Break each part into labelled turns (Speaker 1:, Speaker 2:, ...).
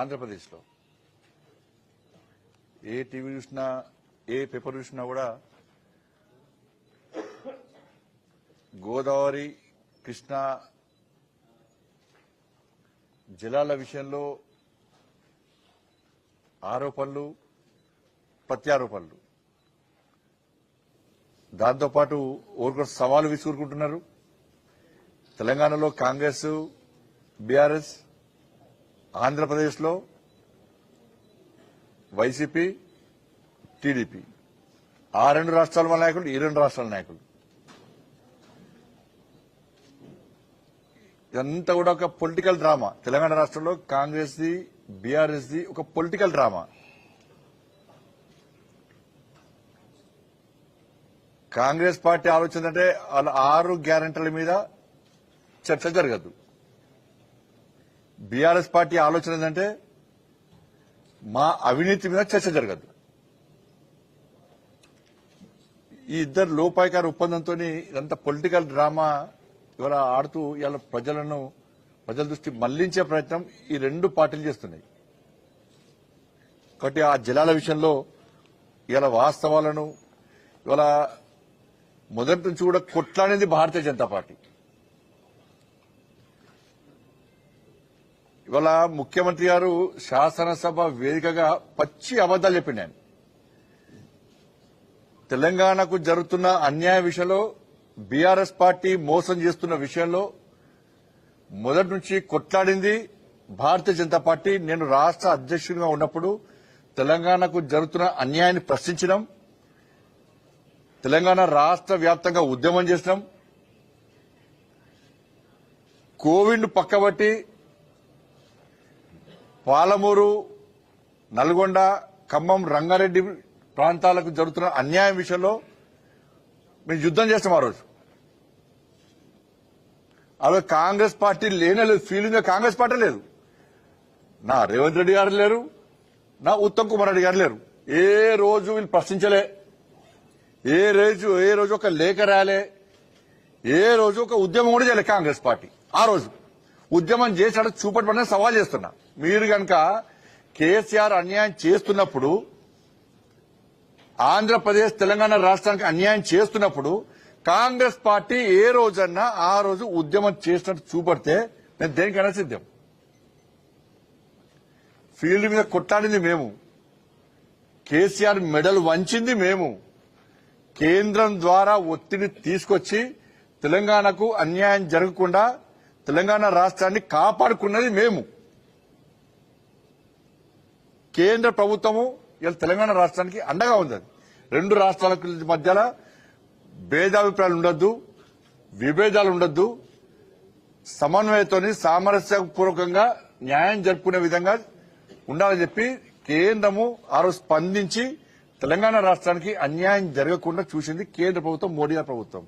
Speaker 1: ఆంధ్రప్రదేశ్లో ఏ టీవీ చూసినా ఏ పేపర్ చూసినా కూడా గోదావరి కృష్ణా జలాల విషయంలో ఆరోపణలు ప్రత్యారోపణలు, దాంతోపాటు ఓరికొక సవాలు విసురుకుంటున్నారు. తెలంగాణలో కాంగ్రెస్ బీఆర్ఎస్, ఆంధ్రప్రదేశ్లో వైసీపీ టీడీపీ, ఆ రెండు రాష్ట్రాల నాయకులు, ఈ రెండు రాష్ట్రాల నాయకులు, ఇదంతా కూడా ఒక పొలిటికల్ డ్రామా. తెలంగాణ రాష్ట్రంలో కాంగ్రెస్ ది బీఆర్ఎస్ ది ఒక పొలిటికల్ డ్రామా. కాంగ్రెస్ పార్టీ ఆలోచన అంటే వాళ్ళ 6 గ్యారెంటీల మీద చర్చ జరగదు. బీఆర్ఎస్ పార్టీ ఆలోచన ఏంటంటే మా అవినీతి మీద చర్చ జరగదు. ఈ ఇద్దరు లోపాయికార ఒప్పందంతో ఇదంతా పొలిటికల్ డ్రామా ఇవాళ ఆడుతూ ఇవాళ ప్రజల దృష్టి మళ్లించే ప్రయత్నం ఈ రెండు పార్టీలు చేస్తున్నాయి. కాబట్టి ఆ జలాల విషయంలో ఇవాళ వాస్తవాలను ఇవాళ మొదటి నుంచి కూడా కొట్లాడేది భారతీయ జనతా పార్టీ. ఇవాళ ముఖ్యమంత్రి గారు శాసనసభ వేదికగా పచ్చి అబద్దాలు చెప్పిండు. తెలంగాణకు జరుగుతున్న అన్యాయ విషయంలో బీఆర్ఎస్ పార్టీ మోసం చేస్తున్న విషయంలో మొదటి నుంచి కొట్లాడింది భారతీయ జనతా పార్టీ. నేను రాష్ట్ర అధ్యక్షుడిగా ఉన్నప్పుడు తెలంగాణకు జరుగుతున్న అన్యాయాన్ని ప్రశ్నించడం, తెలంగాణ రాష్ట్ర వ్యాప్తంగా ఉద్యమం చేసినాం. కోవిడ్ పక్కబట్టి పాలమూరు, నల్గొండ, ఖమ్మం, రంగారెడ్డి ప్రాంతాలకు జరుగుతున్న అన్యాయం విషయంలో మేము యుద్దం చేస్తాం. ఆ రోజు కాంగ్రెస్ పార్టీ లేనే ఫీలింగ్ కాంగ్రెస్ పార్టీ లేదు. నా రేవంత్ రెడ్డి గారు లేరు, నా ఉత్తమ్ కుమార్ రెడ్డి గారు లేరు. ఏ రోజు వీళ్ళు ప్రశ్నించలే, ఏ రోజు ఒక లేఖ రాలే, ఏ రోజు ఒక ఉద్యమం కూడా చేయలే కాంగ్రెస్ పార్టీ. ఆ రోజు ఉద్యమం చేసినట్టు చూపట్టమని సవాల్ చేస్తున్నా. మీరు కనుక కేసీఆర్ అన్యాయం చేస్తున్నప్పుడు, ఆంధ్రప్రదేశ్ తెలంగాణ రాష్ట్రానికి అన్యాయం చేస్తున్నప్పుడు కాంగ్రెస్ పార్టీ ఏ రోజన్నా ఆ రోజు ఉద్యమం చేసినట్టు చూపడితే నేను దేనికైనా సిద్ధం. ఫీల్డ్ మీద కొట్లాడింది మేము, కేసీఆర్ మెడల్ వంచింది మేము, కేంద్రం ద్వారా ఒత్తిడి తీసుకొచ్చి తెలంగాణకు అన్యాయం జరగకుండా తెలంగాణ రాష్ట్రాన్ని కాపాడుకున్నది మేము. కేంద్ర ప్రభుత్వము ఇలా తెలంగాణ రాష్ట్రానికి అండగా ఉంది. రెండు రాష్ట్రాల మధ్యలో భేదాభిప్రాయాలు ఉండొద్దు, విభేదాలు ఉండొద్దు, సమన్వయంతో సామరస్యపూర్వకంగా న్యాయం జరుపుకునే విధంగా ఉండాలని చెప్పి కేంద్రము ఆ రోజు స్పందించి తెలంగాణ రాష్ట్రానికి అన్యాయం జరగకుండా చూసింది కేంద్ర ప్రభుత్వం, మోడీ గారి ప్రభుత్వం.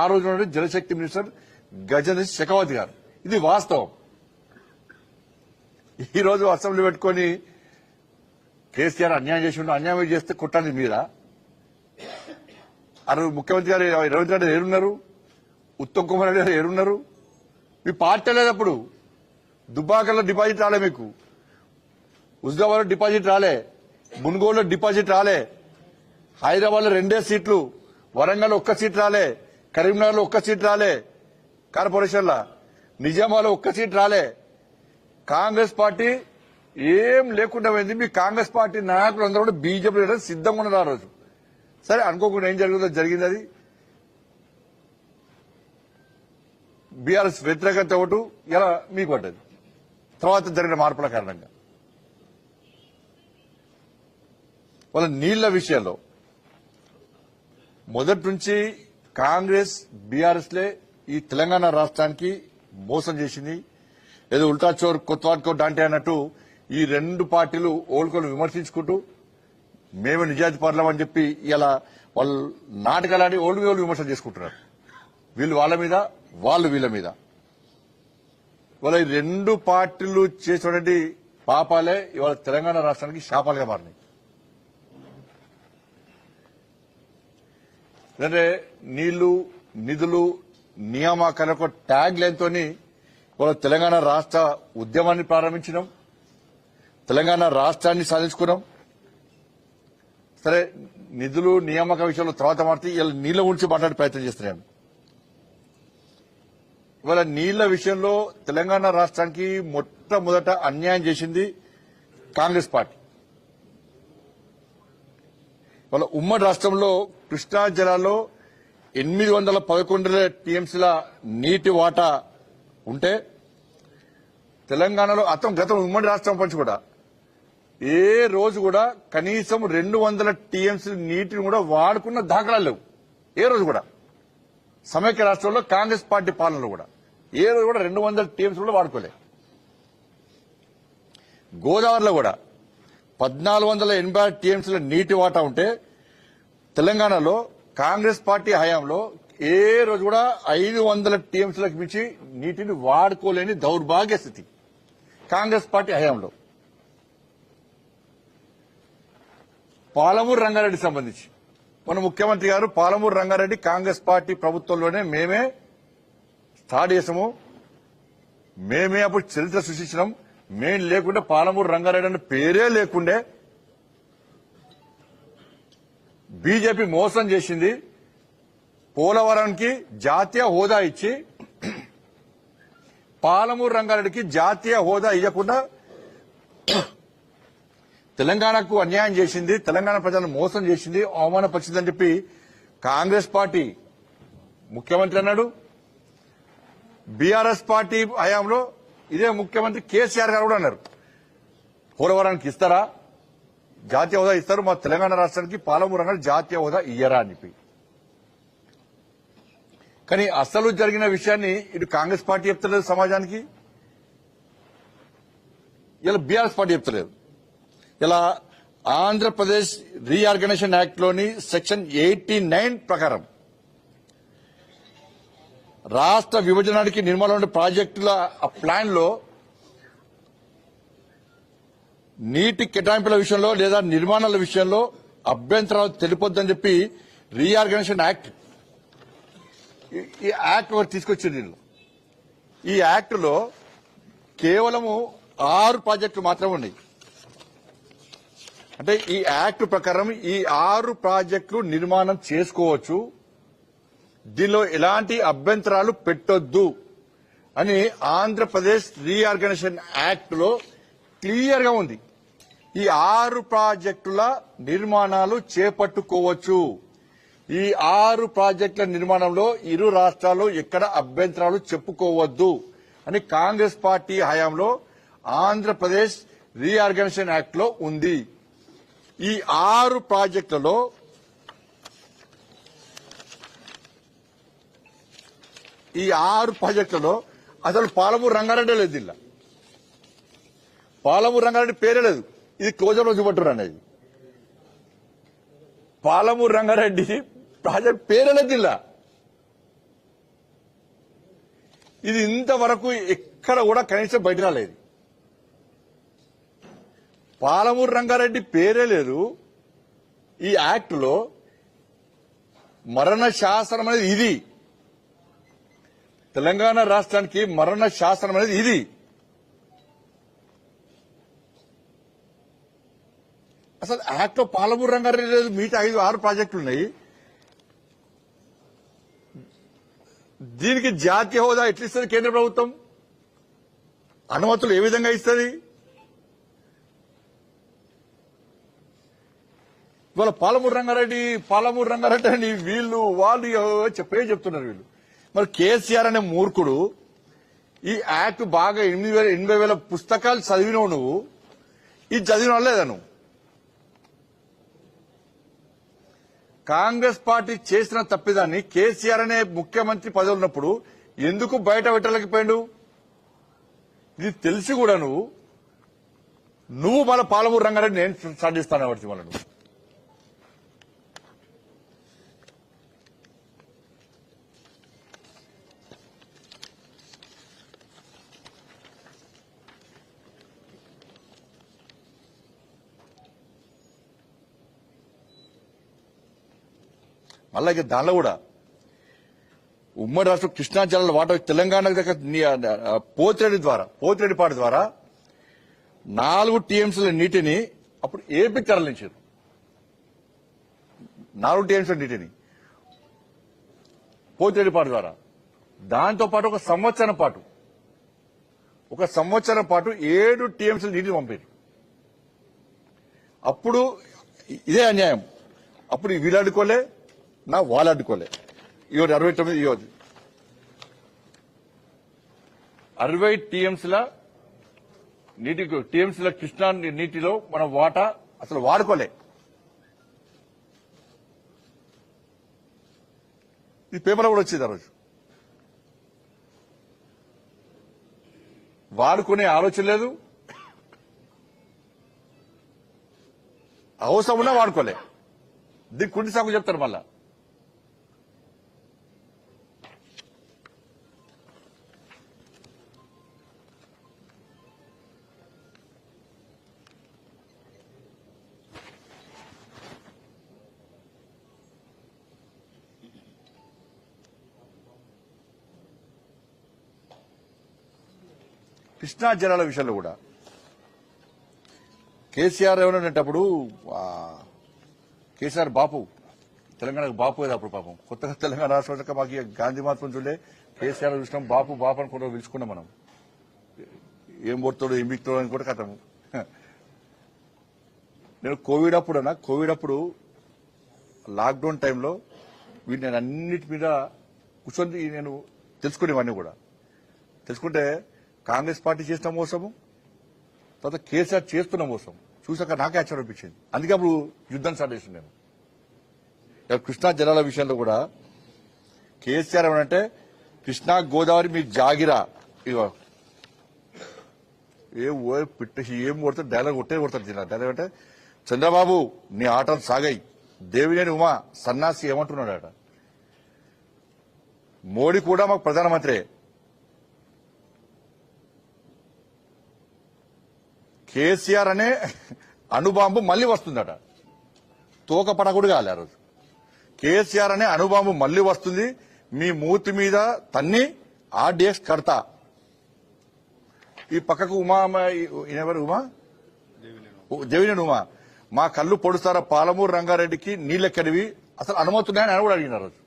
Speaker 1: ఆ రోజు జలశక్తి మినిస్టర్ గజేంద్ర షెకావత్ గారు. ఇది వాస్తవం. ఈ రోజు అసెంబ్లీ పెట్టుకుని కేసీఆర్ అన్యాయం చేసి అన్యాయం చేస్తే కొట్టండి మీరా? ఆ రోజు ముఖ్యమంత్రి గారు రేవంత్ రెడ్డి ఏరున్నారు, ఉత్తమ్ కుమార్ రెడ్డి గారు ఏరున్నారు. మీ పార్టీ లేదప్పుడు. దుబ్బాకల్లో డిపాజిట్ రాలే, మీకు హుజరాబాద్ లో డిపాజిట్ రాలే, మున్గోడులో డిపాజిట్ రాలే, హైదరాబాద్ లో 2 సీట్లు, వరంగల్ 1 సీట్ రాలే, కరీంనగర్ లో 1 సీట్ రాలే, కార్పొరేషన్ లా నిజామాబాద్ లో 1 సీట్ రాలే. కాంగ్రెస్ పార్టీ ఏం లేకుండా పోయింది. మీ కాంగ్రెస్ పార్టీ నాయకులు అందరూ కూడా బీజేపీ సిద్ధంగా ఉన్నారు. ఆ రోజు సరే అనుకోకుండా ఏం జరుగుతుందో జరిగింది. అది బీఆర్ఎస్ వ్యతిరేకత ఓటు ఇలా మీకు పడ్డది తర్వాత జరిగిన మార్పుల కారణంగా. వాళ్ళ నీళ్ల విషయంలో మొదటి నుంచి కాంగ్రెస్ బీఆర్ఎస్లే ఈ తెలంగాణ రాష్ట్రానికి మోసం చేసింది. ఏదో ఉల్టా చోర్ కొత్వాడ్కో డాంటే అన్నట్టు ఈ రెండు పార్టీలు ఓల్కొని విమర్శించుకుంటూ మేమే నిజాయితీ పరులమని చెప్పి ఇలా వాళ్ళు నాటకాలని ఓళ్ళు విమర్శలు చేసుకుంటున్నారు. వీళ్ళు వాళ్ళ మీద, వాళ్ళు వీళ్ళ మీద. వాళ్ళ ఈ రెండు పార్టీలు చేసినటువంటి పాపాలే ఇవాళ తెలంగాణ రాష్ట్రానికి శాపాలుగా మారినాయి. అంటే నీళ్లు, నిధులు, నియామకాలకు ట్యాగ్ లైన్తోని ఇవాళ తెలంగాణ రాష్ట్ర ఉద్యమాన్ని ప్రారంభించడం, తెలంగాణ రాష్ట్రాన్ని సాధించుకున్నాం. సరే, నిధులు నియామక విషయంలో తర్వాత మాట్లాడి ఇలా నీళ్ల గురించి మాట్లాడే ప్రయత్నం చేస్తున్నాను. ఇవాళ నీళ్ల విషయంలో తెలంగాణ రాష్ట్రానికి మొట్టమొదట అన్యాయం చేసింది కాంగ్రెస్ పార్టీ. ఇవాళ ఉమ్మడి రాష్ట్రంలో కృష్ణా జిల్లాలో 811 టీఎంసీల నీటి వాటా ఉంటే తెలంగాణలో గతం ఉమ్మడి రాష్ట్రం పంచి కూడా ఏ రోజు కూడా కనీసం 200 టీఎంసీ నీటిని కూడా వాడుకున్న దాఖలాలు లేవు. ఏ రోజు కూడా సమైక్య రాష్ట్రంలో కాంగ్రెస్ పార్టీ పాలనలో కూడా ఏ రోజు కూడా 200 టీఎంసీ కూడా వాడుకోలే. గోదావరిలో కూడా 1486 టీఎంసీల నీటి వాటా ఉంటే తెలంగాణలో కాంగ్రెస్ పార్టీ హయాంలో ఏ రోజు కూడా 500 టీఎంసీలకు మించి నీటిని వాడుకోలేని దౌర్భాగ్య స్థితి కాంగ్రెస్ పార్టీ హయాంలో. పాలమూరు రంగారెడ్డి సంబంధించి మన ముఖ్యమంత్రి గారు పాలమూరు రంగారెడ్డి కాంగ్రెస్ పార్టీ ప్రభుత్వంలోనే మేమే స్టార్ట్ చేసాము, మేమే అప్పుడు చరిత్ర సృష్టించినాం. మేము లేకుంటే పాలమూరు రంగారెడ్డి అనే పేరే లేకుండే. బీజేపీ మోసం చేసింది. పోలవరానికి జాతీయ హోదా ఇచ్చి పాలమూరు రంగారెడ్డికి జాతీయ హోదా ఇవ్వకుండా తెలంగాణకు అన్యాయం చేసింది, తెలంగాణ ప్రజలను మోసం చేసింది, అవమానపరిచిందని చెప్పి కాంగ్రెస్ పార్టీ ముఖ్యమంత్రి అన్నాడు. బీఆర్ఎస్ పార్టీ హయాంలో ఇదే ముఖ్యమంత్రి కేసీఆర్ గారు కూడా అన్నారు, పోలవరానికి ఇస్తారా, జాతీయ హోదా ఇస్తారు, మా తెలంగాణ రాష్ట్రానికి పాలమూరు రంగారెడ్డి జాతీయ హోదా ఇయ్యరా అని చెప్పి. కానీ అసలు జరిగిన విషయాన్ని ఇటు కాంగ్రెస్ పార్టీ చెప్తలేదు సమాజానికి, ఇలా బీఆర్ఎస్ పార్టీ చెప్తలేదు. ఇలా ఆంధ్రప్రదేశ్ రీఆర్గనైజేషన్ యాక్ట్ లోని సెక్షన్ 89 ప్రకారం రాష్ట్ర విభజనానికి నిర్మాణం ప్రాజెక్టుల ప్లాన్ లో నీటి కేటాయింపుల విషయంలో లేదా నిర్మాణాల విషయంలో అభ్యంతరాలు తెలిపొద్దని చెప్పి రీఆర్గనైజేషన్ యాక్ట్ ఈ యాక్ట్ ఒకటి తీసుకొచ్చింది. ఈ యాక్ట్ లో కేవలము 6 ప్రాజెక్టులు మాత్రమే ఉన్నాయి. అంటే ఈ యాక్ట్ ప్రకారం ఈ 6 ప్రాజెక్టులు నిర్మాణం చేసుకోవచ్చు, దీనిలో ఎలాంటి అభ్యంతరాలు పెట్టొద్దు అని ఆంధ్రప్రదేశ్ రీఆర్గనైజేషన్ యాక్ట్ లో క్లియర్ గా ఉంది. ఈ 6 ప్రాజెక్టుల నిర్మాణాలు చేపట్టుకోవచ్చు. ఈ 6 ప్రాజెక్టుల నిర్మాణంలో ఇరు రాష్ట్రాలు ఎక్కడ అభ్యంతరాలు చెప్పుకోవద్దు అని కాంగ్రెస్ పార్టీ హయాంలో ఆంధ్రప్రదేశ్ రీఆర్గనైజేషన్ యాక్ట్ లో ఉంది. ఈ 6 ప్రాజెక్టులలో అసలు పాలమూరు రంగారెడ్డి లేదు. జిల్లా పాలమూరు రంగారెడ్డి పేరే లేదు. ఇది క్లోజర్ లో చూపట్టురు అనేది పాలమూరు రంగారెడ్డి ప్రాజెక్ట్ పేరే లేదు జిల్లా. ఇది ఇంతవరకు ఎక్కడ కూడా కనీసం బయట రాలేదు. పాలమూరు రంగారెడ్డి పేరే లేదు. ఈ యాక్ట్ లో మరణ శాసనం అనేది ఇది, తెలంగాణ రాష్ట్రానికి మరణ శాసనం అనేది ఇది. అసలు యాక్ట్ లో పాలమూరు రంగారెడ్డి లేదు, మిగతా 5-6 ప్రాజెక్టులు ఉన్నాయి. దీనికి జాతీయ హోదా ఎట్లా ఇస్తుంది కేంద్ర ప్రభుత్వం? అనుమతులు ఏ విధంగా ఇస్తుంది? ఇవాళ పాలమూరు రంగారెడ్డి అని వీళ్ళు వాళ్ళు చెప్తున్నారు వీళ్ళు. మరి కేసీఆర్ అనే మూర్ఖుడు ఈ యాక్ట్ బాగా 80,000 పుస్తకాలు చదివినవు నువ్వు, ఇది చదివిన లేదా నువ్వు? కాంగ్రెస్ పార్టీ చేసిన తప్పిదాన్ని కేసీఆర్ అనే ముఖ్యమంత్రి పదవి ఉన్నప్పుడు ఎందుకు బయట పెట్టలేకపోయాడు? ఇది తెలిసి కూడా నువ్వు మళ్ళీ పాలమూరు రంగారెడ్డి నేను సాధిస్తాను కాబట్టి మళ్ళీ నువ్వు అలాగే దానిలో కూడా ఉమ్మడి రాష్ట్రం కృష్ణా జిల్లాలో వాటర్ తెలంగాణ దగ్గర పోతిరెడ్డిపాడు ద్వారా 4 టీఎంసీల నీటిని అప్పుడు ఏపీకి తరలించారు. 4 టీఎంసీల నీటిని పోతిరెడ్డిపాడు ద్వారా. దాంతో పాటు ఒక సంవత్సరం పాటు 7 టీఎంసీల నీటిని పంపారు. అప్పుడు ఇదే అన్యాయం. అప్పుడు వీళ్ళు అడ్డుకోలే, వాళ్ళు అడ్డుకోలే. ఇవ్వదు 69 ఇవ్వదు 60 టీఎంసీల కృష్ణా నీటిలో మన వాటా అసలు వాడుకోలే. ఈ పేపర్ కూడా వచ్చింది ఆ రోజు. వాడుకునే ఆలోచన లేదు, అవసరం ఉన్నా వాడుకోలే. దీనికి కుంటి సాగు చెప్తారు మళ్ళా. కృష్ణా జలాల విషయంలో కూడా కేసీఆర్ ఏమన్నాడంటప్పుడు కేసీఆర్ బాపు, తెలంగాణకు బాపు కదా అప్పుడు. పాపం కొత్తగా తెలంగాణ రాష్ట్ర మాకు గాంధీ మహాత్మ చూడలే, కేసీఆర్ చూసినాం, బాపు అని కూడా పిలుచుకున్నాం మనం. ఏం పొడతాడు ఏం బిక్తాడు అని కూడా కథము. నేను కోవిడ్ అప్పుడు లాక్డౌన్ టైంలో నేను అన్నిటి మీద కూర్చొని నేను తెలుసుకునేవన్నీ కూడా. తెలుసుకుంటే కాంగ్రెస్ పార్టీ చేసిన మోసము, తర్వాత కేసీఆర్ చేస్తున్న మోసం చూసాక నాకే ఆశ్చర్యం అనిపించింది. అందుకే అప్పుడు యుద్ధం స్టార్ట్ చేసింది నేను. కృష్ణా జలాల విషయంలో కూడా కేసీఆర్ ఏమంటే కృష్ణా గోదావరి మీ జాగిరా, ఇగో ఏం కొడతారు డైలాగ్ కొడతారు. డైలాగ్ అంటే చంద్రబాబు నీ ఆటలు సాగాయి, దేవినేని ఉమా సన్నాసి ఏమంటున్నాడట. మోడీ కూడా మాకు ప్రధానమంత్రి, కేసీఆర్ అనే అణుబాంబు మళ్లీ వస్తుందట. తోకపడ కూడా కాలే ఆ రోజు. కేసీఆర్ అనే అణుబాంబు మళ్లీ వస్తుంది, మీ మూతి మీద తన్ని ఆర్డీఎక్స్ కడతా. ఈ పక్కకు ఉమా ఎవరు ఉమా దేవినేని ఉమా, మా కళ్ళు పొడుస్తారా పాలమూరు రంగారెడ్డికి నీళ్ళెక్కడివి అసలు అనుమతున్నాయని ఆయన కూడా అడిగిన రోజు.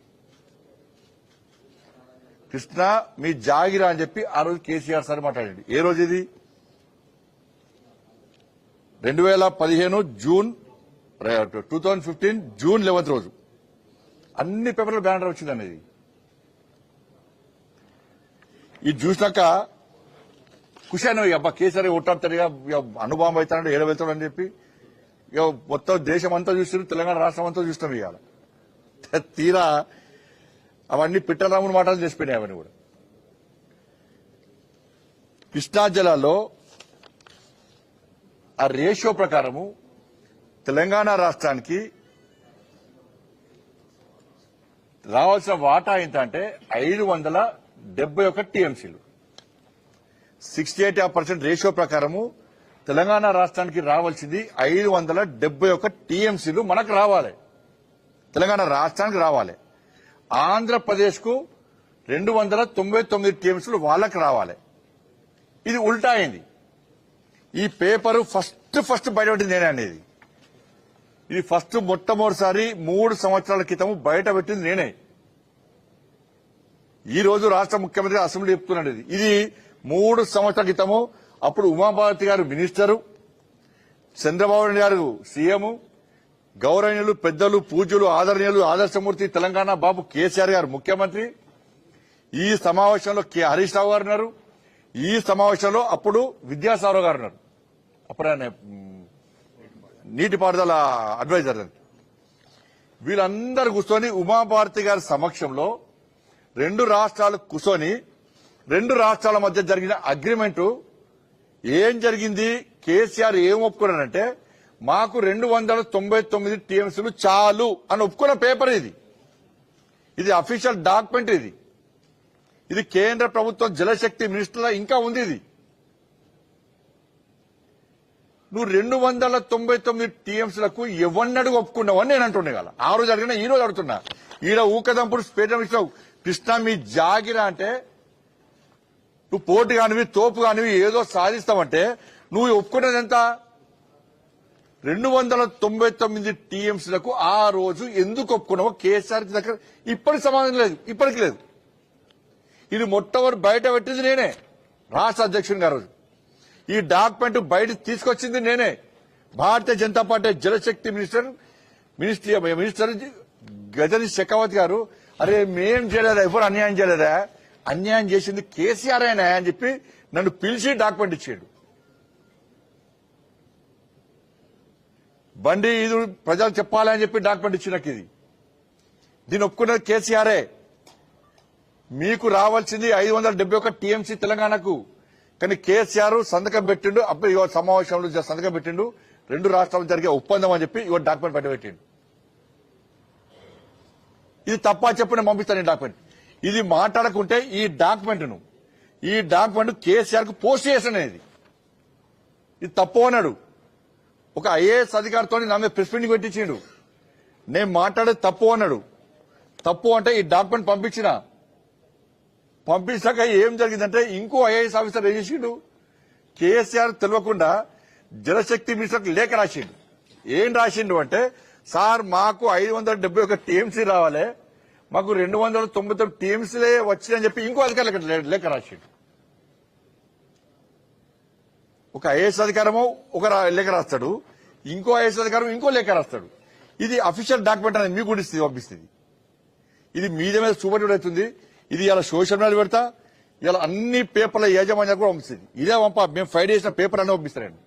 Speaker 1: కృష్ణ మీ జాగిరా అని చెప్పి ఆ రోజు కేసీఆర్ సార్ మాట్లాడండి. ఏ రోజు ఇది? 2015 జూన్ 2015 జూన్ 11 రోజు అన్ని పేపర్లో బ్యానర్ వచ్చింది అనేది. ఇది చూసినాక ఖుషాను అబ్బా కేసీఆర్ ఒట్టాడుతాడుగా అణుబాంబు అవుతాడు ఏడ వెళ్తాడు అని చెప్పి ఇక మొత్తం దేశం అంతా చూస్తారు, తెలంగాణ రాష్ట్రం అంతా చూస్తాం. ఇవాళ తీరా అవన్నీ పిట్టరాముని మాటలు చేసిపోయినాయి. అవన్నీ కూడా కృష్ణా జలాల్లో ఆ రేషియో ప్రకారము తెలంగాణ రాష్ట్రానికి రావాల్సిన వాటా ఎంత అంటే 571 టీఎంసీలు. 68% రేషియో ప్రకారము తెలంగాణ రాష్ట్రానికి రావాల్సింది 571 టీఎంసీలు మనకు రావాలి, తెలంగాణ రాష్ట్రానికి రావాలి. ఆంధ్రప్రదేశ్ కు 299 టీఎంసీలు వాళ్ళకి రావాలి. ఇది ఉల్టా అయింది. ఈ పేపరు ఫస్ట్ బయటపెట్టింది నేనే అనేది. ఇది మొట్టమొదటిసారి 3 సంవత్సరాల క్రితం బయట పెట్టింది నేనే. ఈ రోజు రాష్ట్ర ముఖ్యమంత్రి అసెంబ్లీ చెప్తున్నాడు. ఇది 3 సంవత్సరాల క్రితము అప్పుడు ఉమాభారతి గారు మినిస్టరు, చంద్రబాబు నాయుడు గారు సీఎం, గౌరవనీయులు పెద్దలు పూజ్యులు ఆదరణీయులు ఆదర్శమూర్తి తెలంగాణ బాబు కేసీఆర్ గారు ముఖ్యమంత్రి. ఈ సమావేశంలో హరీష్ రావు గారు ఉన్నారు. ఈ సమావేశంలో అప్పుడు విద్యాసాగర్ గారు ఉన్నారు. అప్పుడు ఆయన నీటిపారుదల అడ్వైజర్. వీళ్ళందరూ కూర్చొని ఉమాభారతి గారి సమక్షంలో 2 రాష్ట్రాలు కూర్చొని 2 రాష్ట్రాల మధ్య జరిగిన అగ్రిమెంటు ఏం జరిగింది, కేసీఆర్ ఏం ఒప్పుకున్నారంటే మాకు 299 టీఎంసీలు చాలు అని ఒప్పుకున్న పేపర్ ఇది. ఇది అఫీషియల్ డాక్యుమెంట్. ఇది కేంద్ర ప్రభుత్వం జలశక్తి మినిస్టర్లో ఇంకా ఉంది. ఇది నువ్వు 299 టీఎంసీలకు ఎవరినడుగు ఒప్పుకున్నావు అని నేను అంటుండే కదా. ఆ రోజు అడిగినా ఈ రోజు అడుగుతున్నా. ఈడ ఊకదంపుడు స్పేటం ఇచ్చినావు. కృష్ణ మీ జాగిరా అంటే నువ్వు పోటు కానివి తోపు కానివి ఏదో సాధిస్తావంటే నువ్వు ఒప్పుకున్నది ఎంత 299 టీఎంసీలకు ఆ రోజు ఎందుకు ఒప్పుకున్నావో కేసీఆర్ దగ్గర ఇప్పటికి సమాధానం లేదు, ఇప్పటికి లేదు. ఇది మొట్టమొదటి బయట పెట్టింది నేనే, రాష్ట్ర అధ్యక్షుని గారు. ఈ డాక్యుమెంట్ బయట తీసుకొచ్చింది నేనే. భారతీయ జనతా పార్టీ జలశక్తి మినిస్టర్ గజని షెకావత్ గారు, అరే మేం చేయలేదా, ఎవరు అన్యాయం చేయలేదా, అన్యాయం చేసింది కేసీఆర్ అయినా అని చెప్పి నన్ను పిలిచి డాక్యుమెంట్ ఇచ్చాడు. బండి ఇది ప్రజలు చెప్పాలని చెప్పి డాక్యుమెంట్ ఇచ్చినాక దీన్ని ఒప్పుకున్నది కేసీఆరే. మీకు రావాల్సింది 571 టీఎంసీ తెలంగాణకు, కానీ కేసీఆర్ సంతకం పెట్టిండు. అప్పుడు ఇవో సమావేశంలో సంతకం పెట్టిండు, 2 రాష్ట్రాలు జరిగే ఒప్పందం అని చెప్పి ఇవో డాక్యుమెంట్ పెట్టబెట్టిండు. ఇది తప్ప చెప్పి నేను పంపిస్తాను ఈ డాక్యుమెంట్. ఇది మాట్లాడకుంటే ఈ డాక్యుమెంట్ కేసీఆర్ కు పోస్ట్ చేసాను. ఇది తప్పు అన్నాడు. ఒక ఐఏఎస్ అధికారితో నా మీద ప్రెస్ మీటింగ్ పెట్టించిండు. నేను మాట్లాడేది తప్పు అన్నాడు. తప్పు అంటే ఈ డాక్యుమెంట్ పంపించాక ఏం జరిగిందంటే ఇంకో ఐఏఎస్ ఆఫీసర్ ఏం చేసిండు, కేసీఆర్ తెలియకుండా జలశక్తి మినిస్టర్కి లేఖ రాసిండు. ఏం రాసిండు అంటే, సార్ మాకు 571 టీఎంసీ రావాలి, మాకు 299 టీఎంసీలే వచ్చినాయని చెప్పి ఇంకో అధికారులకు లేఖ రాసిండు. ఒక ఐఏఎస్ అధికారము ఒక లేఖ రాస్తాడు, ఇంకో ఐఏఎస్ అధికారం ఇంకో లేఖ రాస్తాడు. ఇది అఫీషియల్ డాక్యుమెంట్ అనేది మీకు కూడా పంపిస్తుంది. ఇది మీద మీద చూపడి అవుతుంది. ఇది ఇలా సోషల్ మీడియా పెడతా, ఇలా అన్ని పేపర్ల యాజమాన్యాలు కూడా పంపిస్తుంది. ఇదే మేము 5 డేస్ పేపర్ అన్నీ పంపిస్తారండి.